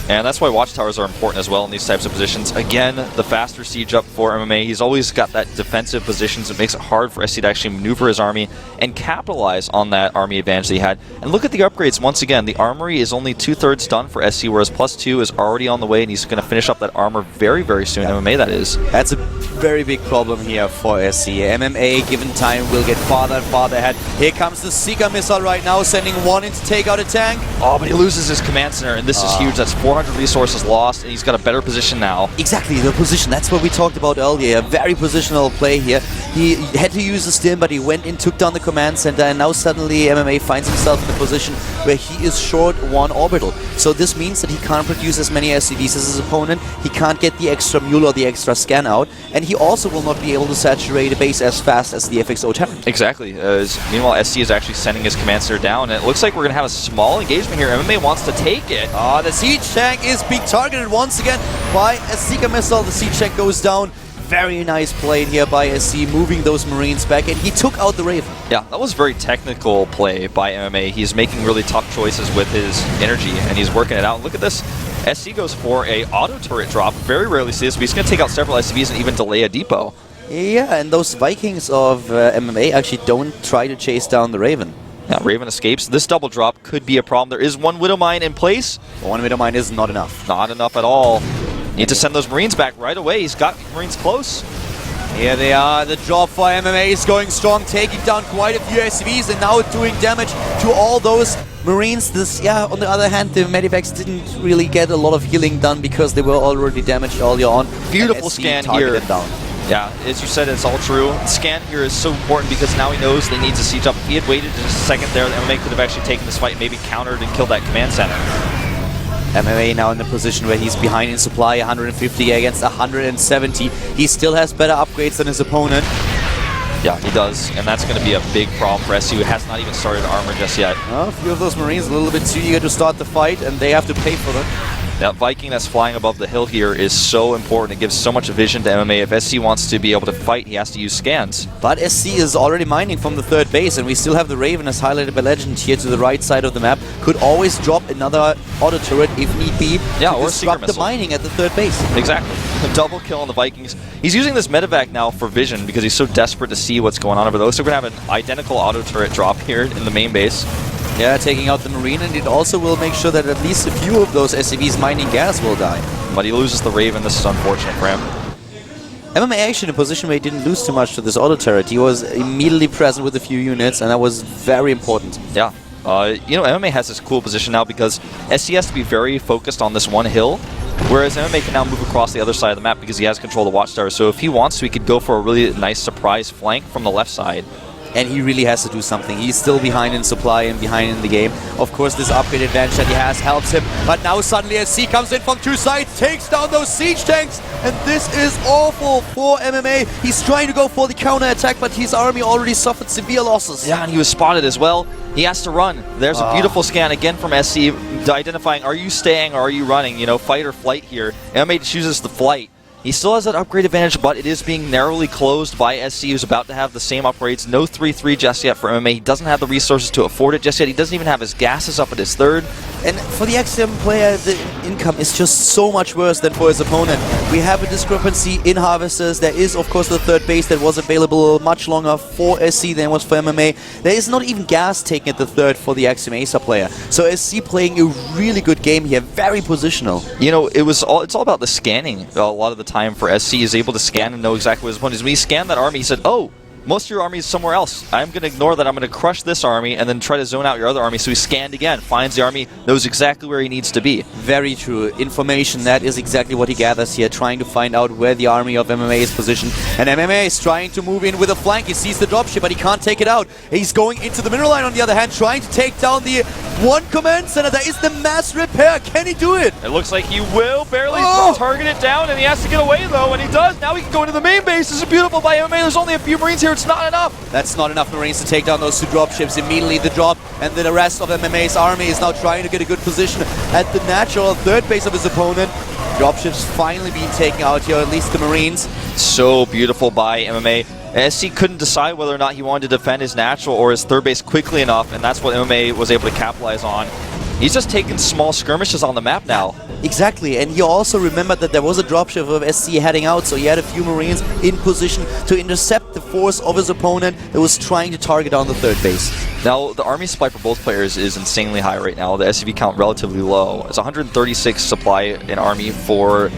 [SPEAKER 1] And that's why Watchtowers are important as well in these types of positions. Again, the faster siege up for MMA. He's always got that defensive position, so it makes it hard for SC to actually maneuver his army and capitalize on that army advantage that he had. And look at the upgrades once again. The armory is only 2/3 done for SC, whereas +2 is already on the way, and he's going to finish up that armor very, very soon. Yeah. MMA, that is.
[SPEAKER 2] That's a very big problem here for SC. MMA, given time, will get farther and farther ahead. Here comes the Seeker missile right now, sending one in to take out a tank.
[SPEAKER 1] Oh, but he loses his command center, and this is huge. That's 400 resources lost, and he's got a better position now.
[SPEAKER 2] Exactly, the position. That's what we talked about earlier. A very positional play here. He had to use the stim, but he went in, took down the command center, and now suddenly MMA finds himself in a position where he is short one orbital. So this means that he can't produce as many SCVs as his opponent. He can't get the extra mule or the extra scan out, and he also will not be able to saturate a base as fast as the FXO Terran.
[SPEAKER 1] Exactly. Meanwhile, SC is actually sending his command center down, and it looks like we're going to have a small engagement here. MMA wants to take it.
[SPEAKER 2] The siege tank is being targeted once again by a Seeker missile. The siege tank goes down. very nice play here by SC, moving those Marines back, and he took out the Raven.
[SPEAKER 1] Yeah, that was very technical play by MMA. He's making really tough choices with his energy, and he's working it out. And look at this. SC goes for a auto turret drop. Very rarely see this, but he's going to take out several SCVs and even delay a depot.
[SPEAKER 2] Yeah, and those Vikings of MMA actually don't try to chase down the Raven.
[SPEAKER 1] Yeah, Raven escapes. This double drop could be a problem. There is one Widow Mine in place.
[SPEAKER 2] One Widow Mine is not enough.
[SPEAKER 1] Not enough at all. Need to send those Marines back right away. He's got Marines close.
[SPEAKER 2] Here they are. The drop for MMA is going strong, taking down quite a few SCVs and now doing damage to all those Marines. On the other hand, the Medivacs didn't really get a lot of healing done because they were already damaged earlier on.
[SPEAKER 1] Beautiful scan here.
[SPEAKER 2] Down.
[SPEAKER 1] Yeah, as you said, it's all true. The scan here is so important because now he knows they need to siege up. If he had waited just a second there, MMA could have actually taken this fight and maybe countered and killed that command center.
[SPEAKER 2] MMA now in the position where he's behind in supply, 150 against 170. He still has better upgrades than his opponent.
[SPEAKER 1] Yeah, he does, and that's going to be a big problem for SC, who has not even started armor just yet.
[SPEAKER 2] Well, a few of those Marines a little bit too eager to start the fight, and they have to pay for them.
[SPEAKER 1] That Viking that's flying above the hill here is so important. It gives so much vision to MMA. If SC wants to be able to fight, he has to use scans.
[SPEAKER 2] But SC is already mining from the third base, and we still have the Raven as highlighted by Legend here to the right side of the map. Could always drop another auto turret if need be to
[SPEAKER 1] or
[SPEAKER 2] disrupt the mining at the third base.
[SPEAKER 1] Exactly. A double kill on the Vikings. He's using this medevac now for vision because he's so desperate to see what's going on over there. Looks like we're going to have an identical auto turret drop here in the main base.
[SPEAKER 2] Yeah, taking out the Marine, and it also will make sure that at least a few of those SCVs mining gas will die.
[SPEAKER 1] But he loses the Raven. This is unfortunate for him.
[SPEAKER 2] MMA actually in a position where he didn't lose too much to this auto turret. He was immediately present with a few units, and that was very important.
[SPEAKER 1] Yeah. MMA has this cool position now because SC has to be very focused on this one hill, whereas MMA can now move across the other side of the map because he has control of the Watchtower. So if he wants to, he could go for a really nice surprise flank from the left side.
[SPEAKER 2] And he really has to do something. He's still behind in supply and behind in the game. Of course, this upgrade advantage that he has helps him. But now suddenly SC comes in from two sides, takes down those siege tanks. And this is awful for MMA. He's trying to go for the counter-attack, but his army already suffered severe losses.
[SPEAKER 1] Yeah, and he was spotted as well. He has to run. There's a beautiful scan again from SC, identifying, are you staying or are you running? You know, fight or flight here. MMA chooses the flight. He still has that upgrade advantage, but it is being narrowly closed by SC, who's about to have the same upgrades. No 3-3 just yet for MMA. He doesn't have the resources to afford it just yet. He doesn't even have his gases up at his third.
[SPEAKER 2] And for the Axiom player, the income is just so much worse than for his opponent. We have a discrepancy in harvesters. There is, of course, the third base that was available much longer for SC than was for MMA. There is not even gas taken at the third for the Axiom-Acer player. So SC playing a really good game here, very positional.
[SPEAKER 1] You know, it's all about the scanning a lot of the time for SC. He's able to scan and know exactly what his opponent is. When he scanned that army, he said, oh, most of your army is somewhere else. I'm going to ignore that. I'm going to crush this army and then try to zone out your other army. So he scanned again, finds the army, knows exactly where he needs to be.
[SPEAKER 2] Very true. Information, that is exactly what he gathers here, trying to find out where the army of MMA is positioned. And MMA is trying to move in with a flank. He sees the dropship, but he can't take it out. He's going into the mineral line on the other hand, trying to take down the one command center. That is the mass repair. Can he do it?
[SPEAKER 1] It looks like he will barely target it down, and he has to get away though, and he does. Now he can go into the main base. This is beautiful by MMA. There's only a few Marines here. It's not enough.
[SPEAKER 2] That's not enough Marines to take down those two dropships. Immediately the drop, and then the rest of MMA's army is now trying to get a good position at the natural third base of his opponent. Dropships finally being taken out here, at least the Marines.
[SPEAKER 1] So beautiful by MMA. SC couldn't decide whether or not he wanted to defend his natural or his third base quickly enough, and that's what MMA was able to capitalize on. He's just taking small skirmishes on the map now.
[SPEAKER 2] Exactly, and he also remembered that there was a dropship of SC heading out, so he had a few Marines in position to intercept the force of his opponent that was trying to target on the third base.
[SPEAKER 1] Now, the army supply for both players is insanely high right now. The SCV count relatively low. It's 136 supply in army for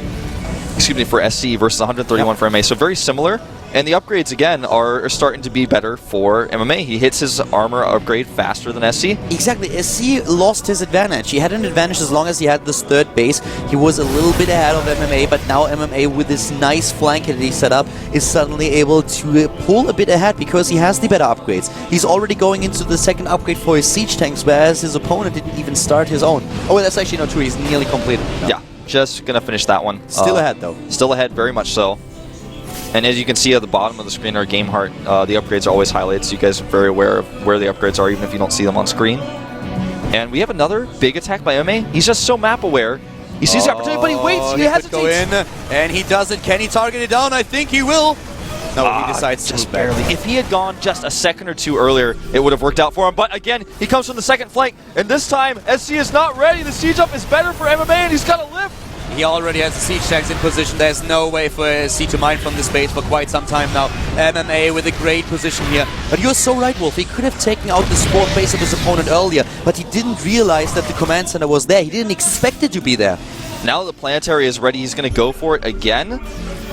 [SPEAKER 1] SC versus 131 for MMA, so very similar. And the upgrades, again, are starting to be better for MMA. He hits his armor upgrade faster than SC.
[SPEAKER 2] Exactly. SC lost his advantage. He had an advantage as long as he had this third base. He was a little bit ahead of MMA, but now MMA, with this nice flank that he set up, is suddenly able to pull a bit ahead because he has the better upgrades. He's already going into the second upgrade for his siege tanks, whereas his opponent didn't even start his own. Oh, that's actually not true. He's nearly completed. No.
[SPEAKER 1] Yeah, just going to finish that one.
[SPEAKER 2] Still ahead, though.
[SPEAKER 1] Still ahead, very much so. And as you can see at the bottom of the screen, our game heart, the upgrades are always highlighted, so you guys are very aware of where the upgrades are, even if you don't see them on screen. And we have another big attack by MMA. He's just so map aware. He sees the opportunity, but he waits. He hesitates.
[SPEAKER 2] Go in, and he doesn't. Can he target it down? I think he will. No, he decides
[SPEAKER 1] just
[SPEAKER 2] to
[SPEAKER 1] barely. If he had gone just a second or two earlier, it would have worked out for him. But again, he comes from the second flank, and this time SC is not ready. The siege up is better for MMA, and he's got to lift.
[SPEAKER 2] He already has the siege tanks in position. There's no way for SC to mine from this base for quite some time now. MMA with a great position here. But you're so right, Wolf. He could have taken out the support base of his opponent earlier, but he didn't realize that the command center was there. He didn't expect it to be there.
[SPEAKER 1] Now the planetary is ready, he's going to go for it again.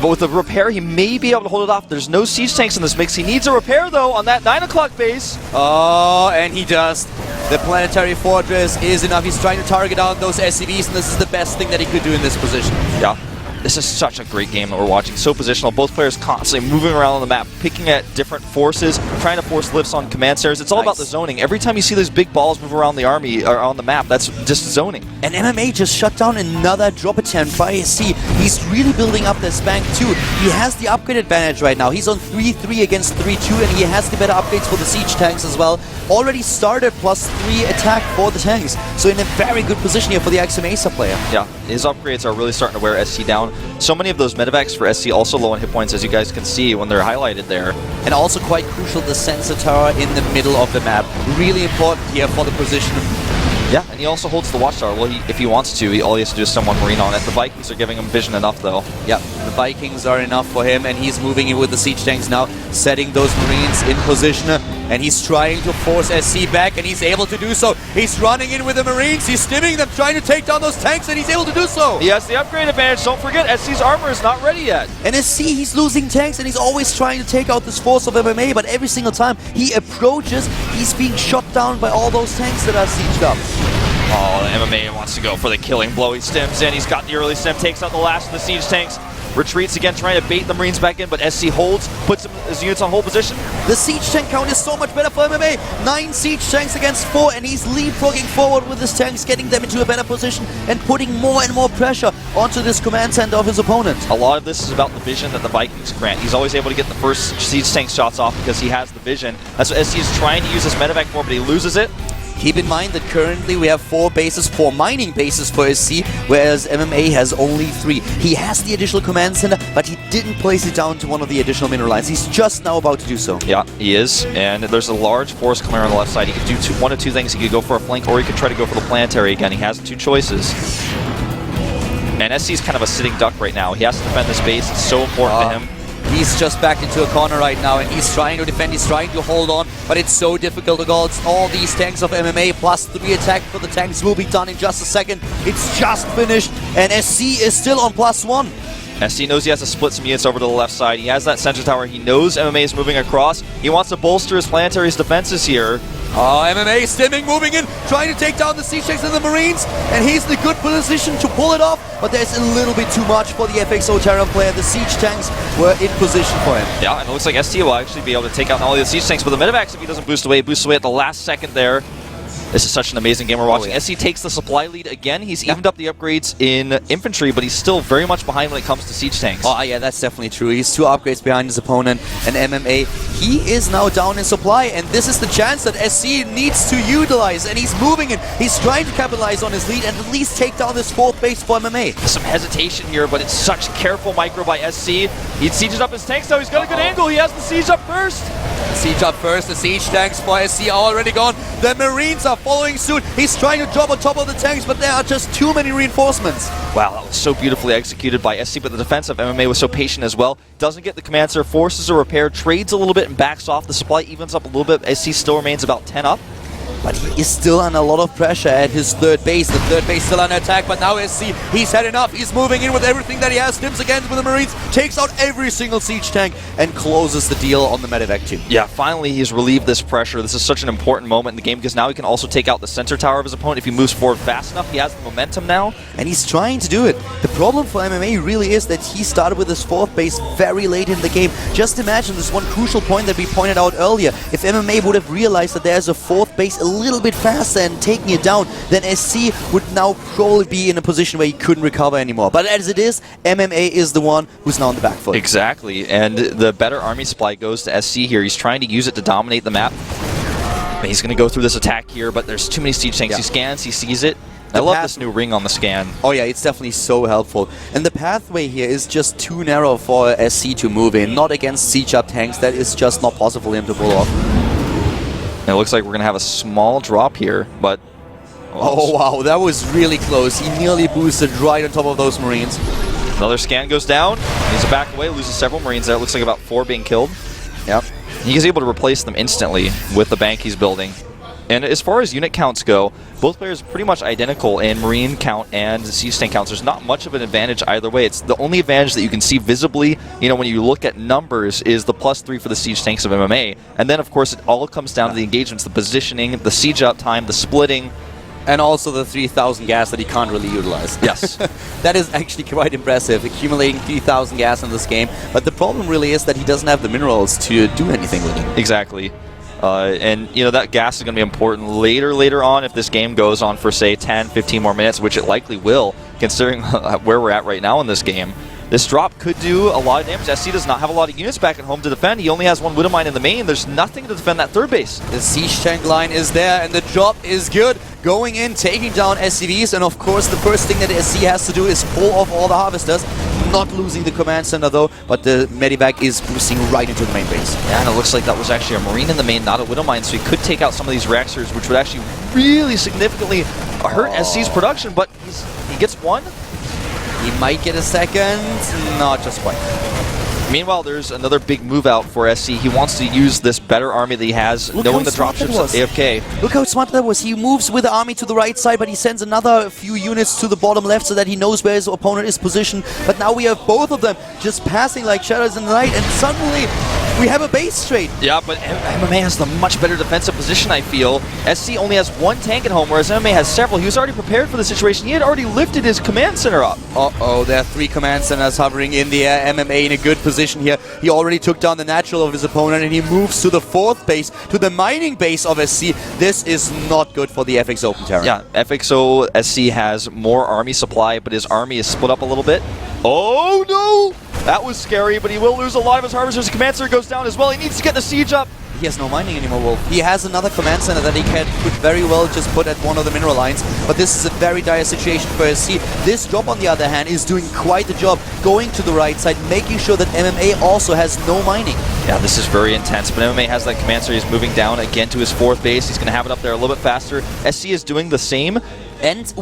[SPEAKER 1] But with the repair, he may be able to hold it off. There's no siege tanks in this mix. He needs a repair, though, on that 9 o'clock base.
[SPEAKER 2] Oh, and he does. The planetary fortress is enough. He's trying to target down those SCVs, and this is the best thing that he could do in this position.
[SPEAKER 1] Yeah. This is such a great game that we're watching. So positional. Both players constantly moving around on the map, picking at different forces, trying to force lifts on command centers. It's all about the zoning. Every time you see those big balls move around the army or on the map, that's just zoning.
[SPEAKER 2] And MMA just shut down another drop attempt by SC. He's really building up this bank too. He has the upgrade advantage right now. He's on 3-3 against 3-2, and he has the better upgrades for the siege tanks as well. Already started +3 attack for the tanks. So in a very good position here for the Axiom-Acer player.
[SPEAKER 1] Yeah, his upgrades are really starting to wear SC down. So many of those medevacs for SC also low on hit points, as you guys can see when they're highlighted there.
[SPEAKER 2] And also quite crucial, the sensor tower in the middle of the map. Really important here for the position.
[SPEAKER 1] Yeah, and he also holds the watchtower. Well, if he wants to, all he has to do is send one Marine on it. The Vikings are giving him vision enough, though. Yeah,
[SPEAKER 2] the Vikings are enough for him, and he's moving in with the siege tanks now, setting those Marines in position, and he's trying to force SC back, and he's able to do so. He's running in with the Marines, he's stimming them, trying to take down those tanks, and he's able to do so.
[SPEAKER 1] He has the upgrade advantage. Don't forget, SC's armor is not ready yet.
[SPEAKER 2] And SC, he's losing tanks, and he's always trying to take out this force of MMA, but every single time he approaches, he's being shot down by all those tanks that are sieged up.
[SPEAKER 1] Oh, the MMA wants to go for the killing blow. He stims in. He's got the early stim, takes out the last of the siege tanks. Retreats again, trying to bait the Marines back in, but SC holds, puts his units on hold position.
[SPEAKER 2] The siege tank count is so much better for MMA. 9 siege tanks against 4, and he's leapfrogging forward with his tanks, getting them into a better position and putting more and more pressure onto this command center of his opponent.
[SPEAKER 1] A lot of this is about the vision that the Vikings grant. He's always able to get the first siege tank shots off because he has the vision. That's what SC is trying to use his medevac for, but he loses it.
[SPEAKER 2] Keep in mind that currently we have 4 mining bases for SC, whereas MMA has only 3. He has the additional command center, but he didn't place it down to one of the additional mineral lines. He's just now about to do so.
[SPEAKER 1] Yeah, he is, and there's a large force coming around the left side. He could do one of two things. He could go for a flank, or he could try to go for the planetary again. He has 2 choices. And SC's kind of a sitting duck right now. He has to defend this base. It's so important to him.
[SPEAKER 2] He's just backed into a corner right now, and he's trying to defend, he's trying to hold on, but it's so difficult to go. It's all these tanks of MMA, +3 attack for the tanks will be done in just a second. It's just finished, and SC is still on +1.
[SPEAKER 1] SC knows he has to split some units over to the left side. He has that sensor tower. He knows MMA is moving across. He wants to bolster his planetary's defenses here.
[SPEAKER 2] Oh, MMA stimming, moving in, trying to take down the siege tanks and the Marines, and he's in a good position to pull it off, but there's a little bit too much for the FXOpen player. The siege tanks were in position for him.
[SPEAKER 1] Yeah, and it looks like ST will actually be able to take out not only the siege tanks, but the medevacs if he doesn't boost away at the last second there. This is such an amazing game we're watching. SC takes the supply lead again. He's evened up the upgrades in infantry, but he's still very much behind when it comes to siege tanks.
[SPEAKER 2] Oh yeah, that's definitely true. He's 2 upgrades behind his opponent, and MMA, he is now down in supply, and this is the chance that SC needs to utilize, and he's moving it. He's trying to capitalize on his lead and at least take down this 4th base for MMA.
[SPEAKER 1] Some hesitation here, but it's such careful micro by SC. He sieges up his tanks now. He's got a good angle. He has the siege up first.
[SPEAKER 2] Siege up first. The siege tanks for SC are already gone. The Marines are following suit. He's trying to drop on top of the tanks, but there are just too many reinforcements.
[SPEAKER 1] Wow, that was so beautifully executed by SC, but the defense of MMA was so patient as well. Doesn't get the command center, forces a repair, trades a little bit and backs off. The supply evens up a little bit. SC still remains about 10 up.
[SPEAKER 2] But he is still under a lot of pressure at his 3rd base. The 3rd base still under attack, but now SC, he's had enough. He's moving in with everything that he has. Stims again with the Marines, takes out every single siege tank, and closes the deal on the medevac too.
[SPEAKER 1] Yeah, finally he's relieved this pressure. This is such an important moment in the game because now he can also take out the center tower of his opponent if he moves forward fast enough. He has the momentum now.
[SPEAKER 2] And he's trying to do it. The problem for MMA really is that he started with his 4th base very late in the game. Just imagine this one crucial point that we pointed out earlier. If MMA would have realized that there's a 4th base a little bit faster and taking it down, then SC would now probably be in a position where he couldn't recover anymore. But as it is, MMA is the one who's now on the back foot.
[SPEAKER 1] Exactly, and the better army supply goes to SC here. He's trying to use it to dominate the map. He's going to go through this attack here, but there's too many siege tanks. He scans, he sees it. I love this new ring on the scan.
[SPEAKER 2] Oh yeah, it's definitely so helpful. And the pathway here is just too narrow for SC to move in. Not against siege-up tanks. That is just not possible for him to pull off.
[SPEAKER 1] And it looks like we're going to have a small drop here, but...
[SPEAKER 2] Oh wow, that was really close. He nearly boosted right on top of those Marines.
[SPEAKER 1] Another scan goes down. He's a back away, loses several Marines there. It looks like about 4 being killed.
[SPEAKER 2] Yep.
[SPEAKER 1] He's able to replace them instantly with the bank he's building. And as far as unit counts go, both players are pretty much identical in Marine count and siege tank counts. There's not much of an advantage either way. It's the only advantage that you can see visibly, when you look at numbers, is the +3 for the siege tanks of MMA. And then, of course, it all comes down to the engagements, the positioning, the siege out time, the splitting.
[SPEAKER 2] And also the 3,000 gas that he can't really utilize.
[SPEAKER 1] Yes.
[SPEAKER 2] That is actually quite impressive, accumulating 3,000 gas in this game. But the problem really is that he doesn't have the minerals to do anything with it.
[SPEAKER 1] Exactly. And, that gas is going to be important later on if this game goes on for, say, 10, 15 more minutes, which it likely will, considering where we're at right now in this game. This drop could do a lot of damage. SC does not have a lot of units back at home to defend. He only has 1 Widowmine in the main. There's nothing to defend that third base.
[SPEAKER 2] The siege tank line is there, and the drop is good. Going in, taking down SCVs, and of course the first thing that SC has to do is pull off all the harvesters. Not losing the command center though, but the medivac is boosting right into the main base.
[SPEAKER 1] Yeah, and it looks like that was actually a Marine in the main, not a Widowmine, so he could take out some of these reactors, which would actually really significantly hurt SC's production, but he gets 1.
[SPEAKER 2] He might get a second, not just quite.
[SPEAKER 1] Meanwhile, there's another big move out for SC. He wants to use this better army that he has, knowing the dropships at AFK.
[SPEAKER 2] Look how smart that was. He moves with the army to the right side, but he sends another few units to the bottom left so that he knows where his opponent is positioned. But now we have both of them just passing like shadows in the night, and suddenly we have a base straight.
[SPEAKER 1] Yeah, but MMA has the much better defensive position, I feel. SC only has 1 tank at home, whereas MMA has several. He was already prepared for the situation. He had already lifted his command center up.
[SPEAKER 2] Uh-oh, there are 3 command centers hovering in the air. MMA in a good position here. He already took down the natural of his opponent, and he moves to the 4th base, to the mining base of SC. This is not good for the FXOpen terrain.
[SPEAKER 1] Yeah, FXO SC has more army supply, but his army is split up a little bit. Oh no! That was scary, but he will lose a lot of his harvesters. His command center goes down as well. He needs to get the siege up.
[SPEAKER 2] He has no mining anymore, Wolf. He has another command center that he could very well just put at one of the mineral lines, but this is a very dire situation for SC. This drop, on the other hand, is doing quite the job, going to the right side, making sure that MMA also has no mining.
[SPEAKER 1] Yeah, this is very intense, but MMA has that command center. He's moving down again to his 4th base. He's going to have it up there a little bit faster. SC is doing the same.
[SPEAKER 2] And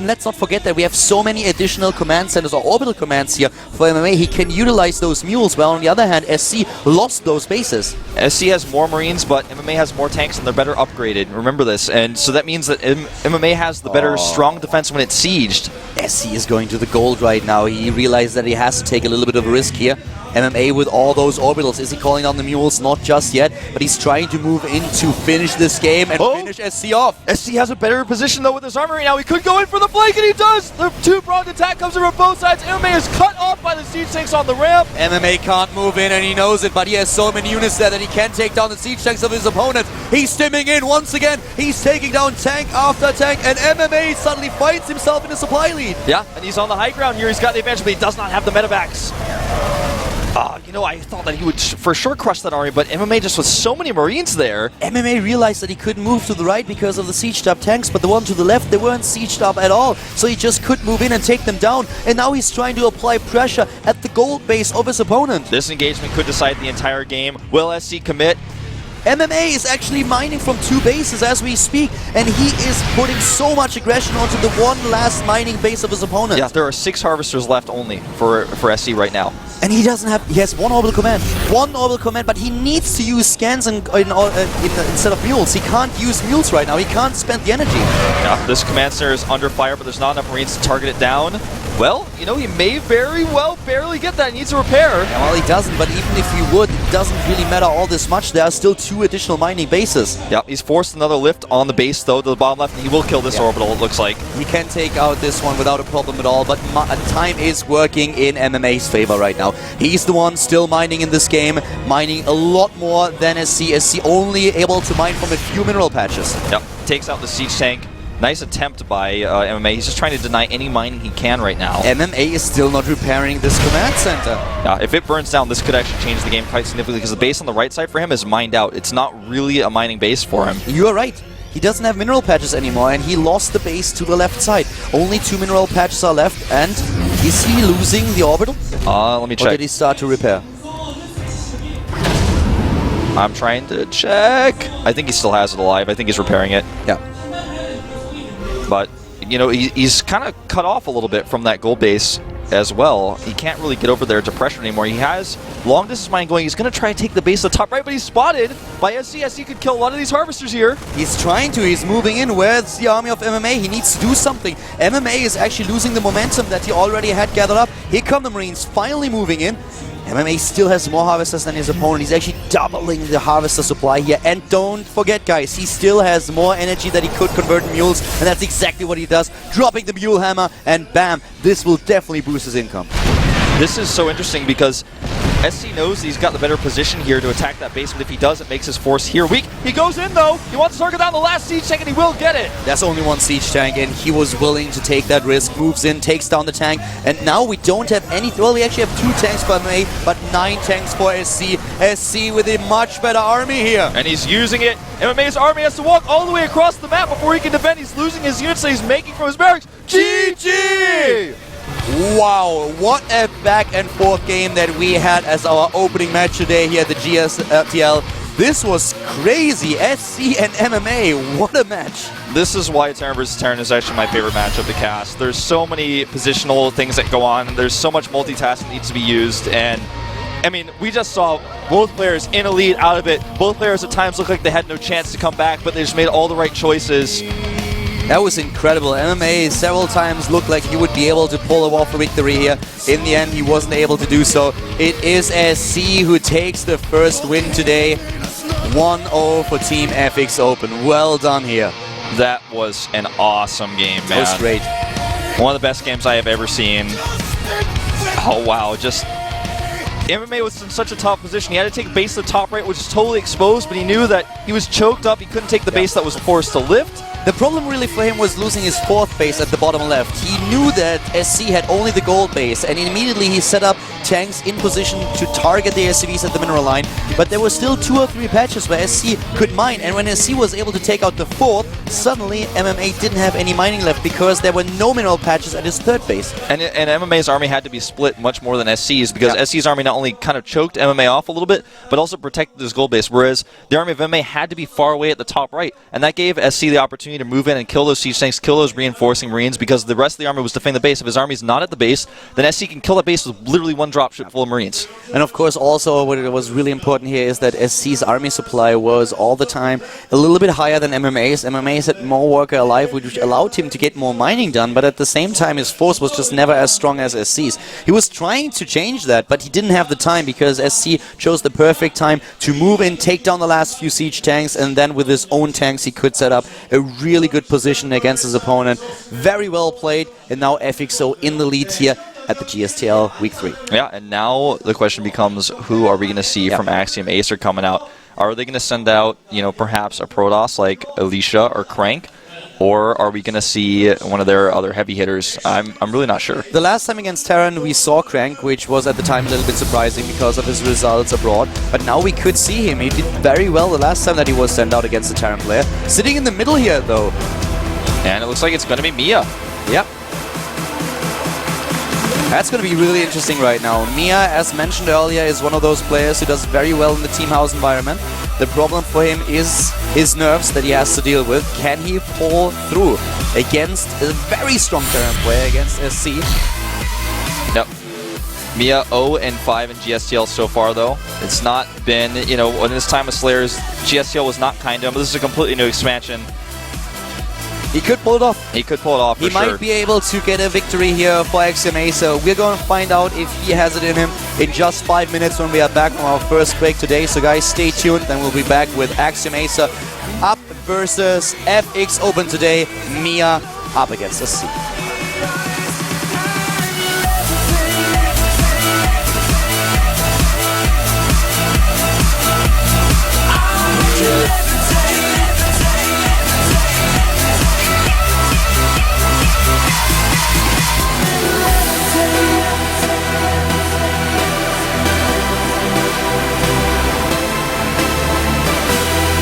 [SPEAKER 2] let's not forget that we have so many additional command centers or orbital commands here for MMA. He can utilize those mules, while on the other hand, SC lost those bases.
[SPEAKER 1] SC has more Marines, but MMA has more tanks and they're better upgraded. Remember this. And so that means that MMA has the better strong defense when it's sieged.
[SPEAKER 2] SC is going to the gold right now. He realized that he has to take a little bit of a risk here. MMA with all those orbitals. Is he calling down the mules? Not just yet, but he's trying to move in to finish this game and finish SC off.
[SPEAKER 1] SC has a better position though with his armor right now. He could go in for the flank, and he does! The 2-pronged attack comes in from both sides. MMA is cut off by the siege tanks on the ramp.
[SPEAKER 2] MMA can't move in, and he knows it, but he has so many units there that he can take down the siege tanks of his opponent. He's stimming in once again. He's taking down tank after tank, and MMA suddenly finds himself in a supply lead.
[SPEAKER 1] Yeah, and he's on the high ground here. He's got the advantage, but he does not have the medevacs. I thought that he would for sure crush that army, but MMA just with so many Marines there.
[SPEAKER 2] MMA realized that he couldn't move to the right because of the sieged up tanks, but the one to the left, they weren't sieged up at all. So he just could move in and take them down, and now he's trying to apply pressure at the gold base of his opponent.
[SPEAKER 1] This engagement could decide the entire game. Will SC commit?
[SPEAKER 2] MMA is actually mining from 2 bases as we speak, and he is putting so much aggression onto the one last mining base of his opponent.
[SPEAKER 1] Yeah, there are 6 harvesters left only for SC right now.
[SPEAKER 2] And he doesn't have, he has 1 orbital command, but he needs to use scans instead of mules. He can't use mules right now. He can't spend the energy.
[SPEAKER 1] Yeah, this command center is under fire, but there's not enough Marines to target it down. Well, he may very well barely get that. He needs a repair.
[SPEAKER 2] Yeah, well, he doesn't, but even if he would, it doesn't really matter all this much. There are still 2 additional mining bases.
[SPEAKER 1] Yeah, he's forced another lift on the base, though, to the bottom left, and he will kill this orbital, it looks like.
[SPEAKER 2] He can take out this one without a problem at all, but time is working in MMA's favor right now. He's the one still mining in this game, mining a lot more than SC. SC only able to mine from a few mineral patches.
[SPEAKER 1] Yep, takes out the siege tank. Nice attempt by MMA. He's just trying to deny any mining he can right now.
[SPEAKER 2] MMA is still not repairing this command center.
[SPEAKER 1] Yeah, if it burns down, this could actually change the game quite significantly because the base on the right side for him is mined out. It's not really a mining base for him.
[SPEAKER 2] You are right. he doesn't have mineral patches anymore, and he lost the base to the left side. Only 2 mineral patches are left, and is he losing the orbital?
[SPEAKER 1] Let me check.
[SPEAKER 2] Or did he start to repair?
[SPEAKER 1] I'm trying to check. I think he still has it alive. I think he's repairing it.
[SPEAKER 2] Yeah.
[SPEAKER 1] But, you know, he's kind of cut off a little bit from that gold base as well. He can't really get over there to pressure anymore. He has long distance mine going. He's going to try to take the base to the top right, but he's spotted by SC. SC could kill a lot of these harvesters here.
[SPEAKER 2] He's trying to. He's moving in. Where's the army of MMA? He needs to do something. MMA is actually losing the momentum that he already had gathered up. Here come the Marines finally moving in. MMA still has more harvesters than his opponent. He's actually doubling the harvester supply here. And don't forget, guys, he still has more energy that he could convert in mules. And that's exactly what he does. Dropping the mule hammer, and bam, this will definitely boost his income.
[SPEAKER 1] This is so interesting because SC knows he's got the better position here to attack that base, but if he does, it makes his force here weak. He goes in, though. He wants to target down the last siege tank, and he will get it.
[SPEAKER 2] That's only one siege tank, and he was willing to take that risk. Moves in, takes down the tank, and now we don't have any... Well, we actually have 2 tanks for MMA, but 9 tanks for SC. SC with a much better army here.
[SPEAKER 1] And he's using it. MMA's army has to walk all the way across the map before he can defend. He's losing his units that he's making from his barracks. GG!
[SPEAKER 2] Wow, what a back and forth game that we had as our opening match today here at the GSTL. This was crazy. SC and MMA, what a match.
[SPEAKER 1] This is why Terran vs. Terran is actually my favorite match of the cast. There's so many positional things that go on. There's so much multitasking that needs to be used. And I mean, we just saw both players in a lead out of it. Both players at times looked like they had no chance to come back, but they just made all the right choices.
[SPEAKER 2] That was incredible. MMA several times looked like he would be able to pull off a victory here. In the end, he wasn't able to do so. It is SC who takes the first win today. 1-0 for Team FXOpen. Well done here.
[SPEAKER 1] That was an awesome game, man.
[SPEAKER 2] That was great.
[SPEAKER 1] One of the best games I have ever seen. Oh, wow. Just... MMA was in such a top position. He had to take base to the top right, which is totally exposed, but he knew that he was choked up. He couldn't take the base that was forced to lift.
[SPEAKER 2] The problem really for him was losing his 4th base at the bottom left. He knew that SC had only the gold base, and immediately he set up tanks in position to target the SCVs at the mineral line. But there were still 2 or 3 patches where SC could mine, and when SC was able to take out the 4th, suddenly MMA didn't have any mining left because there were no mineral patches at his 3rd base.
[SPEAKER 1] And MMA's army had to be split much more than SC's because SC's army not only kind of choked MMA off a little bit, but also protected his gold base, whereas the army of MMA had to be far away at the top right, and that gave SC the opportunity to move in and kill those siege tanks, kill those reinforcing Marines, because the rest of the army was defending the base. If his army's not at the base, then SC can kill that base with literally 1 dropship full of Marines.
[SPEAKER 2] And of course also what was really important here is that SC's army supply was all the time a little bit higher than MMA's. MMA's had more worker alive, which allowed him to get more mining done, but at the same time his force was just never as strong as SC's. He was trying to change that, but he didn't have the time because SC chose the perfect time to move in, take down the last few siege tanks, and then with his own tanks he could set up a really good position against his opponent. Very well played, and now FXO in the lead here at the GSTL Week 3.
[SPEAKER 1] Yeah, and now the question becomes, who are we going to see from Axiom-Acer coming out? Are they going to send out, you know, perhaps a Protoss like Alicia or Crank? Or are we going to see one of their other heavy hitters? I'm really not sure.
[SPEAKER 2] The last time against Terran we saw Crank, which was at the time a little bit surprising because of his results abroad. But now we could see him. He did very well the last time that he was sent out against the Terran player. Sitting in the middle here, though.
[SPEAKER 1] And it looks like it's going to be Mia.
[SPEAKER 2] Yep. That's going to be really interesting right now. Mia, as mentioned earlier, is one of those players who does very well in the team house environment. The problem for him is his nerfs that he has to deal with. Can he pull through against a very strong Terran player, against SC?
[SPEAKER 1] Yep. Mia 0-5 in GSTL so far, though. It's not been, you know, in this time of Slayers, GSTL was not kind to him, but this is a completely new expansion.
[SPEAKER 2] He could pull it off.
[SPEAKER 1] He could pull it off,
[SPEAKER 2] He might be able to get a victory here for Axiom-Acer. We're going to find out if he has it in him in just 5 minutes when we are back from our first break today. So guys, stay tuned. Then we'll be back with Axiom-Acer up versus FXOpen today. Mia up against SC.